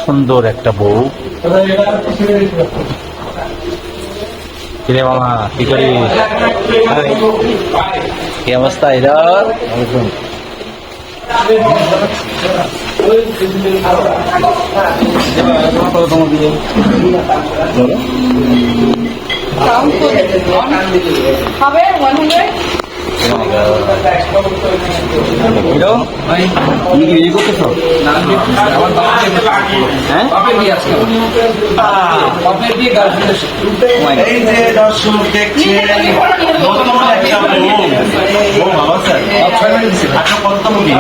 সুন্দর একটা বউ। কিরে মামা, কি করিস? কি অবস্থা এরা? হবে 100 এই যে দর্শক দেখছেন নতুন একটা কত মুভি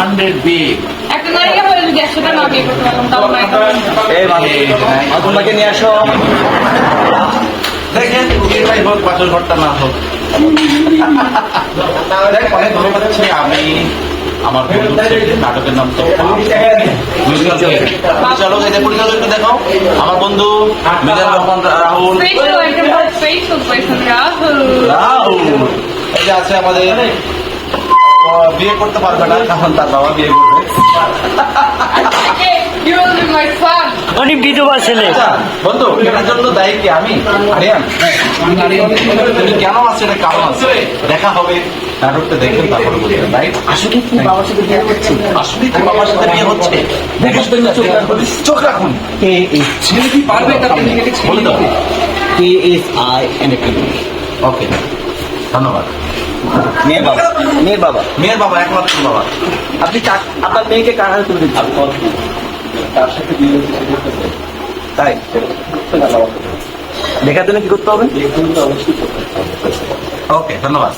100 বিগ একটা নারীকে বলে যদি 100 টাকা না বিয়ে করতে পারলাম তাও তোমাকে নিয়ে আসো। দেখেন এটাই হোক পাশের ঘরটা না হোক। অনেক ভালো লাগছে। আমি আমার নাটকের নাম তো চলো এই যে পরিচালক একটু দেখাও। আমার বন্ধু মিজান রহমান রাহুল। রাহুল এই যে আছে আমাদের, বিয়ে করতে পারবে না কারণ তার বাবা বিয়ে করবে। অনেক বিধবা ছেলে। বন্ধু এটার জন্য দায়ী কি আমি? আরিয়ান তুমি কেন আছে এটা কারণ আছে, দেখা হবে নাটকটা দেখবেন তারপরে বলবেন। রাইট? আসলে কি বাবার সাথে বিয়ে হচ্ছে? আসলে কি বাবার সাথে বিয়ে হচ্ছে? চোখ রাখুন। ছেলে কি পারবে বলে দাও। KSI and a P. ওকে, ধন্যবাদ। মেয়ের বাবা, মেয়ের বাবা। মেয়ের বাবা, একমাত্র বাবা। আপনি আপনার মেয়েকে কার হাতে তুলে দিচ্ছেন? তার সাথে বিয়ে করতে তাই দেখার জন্য কি করতে হবে? ওকে, ধন্যবাদ।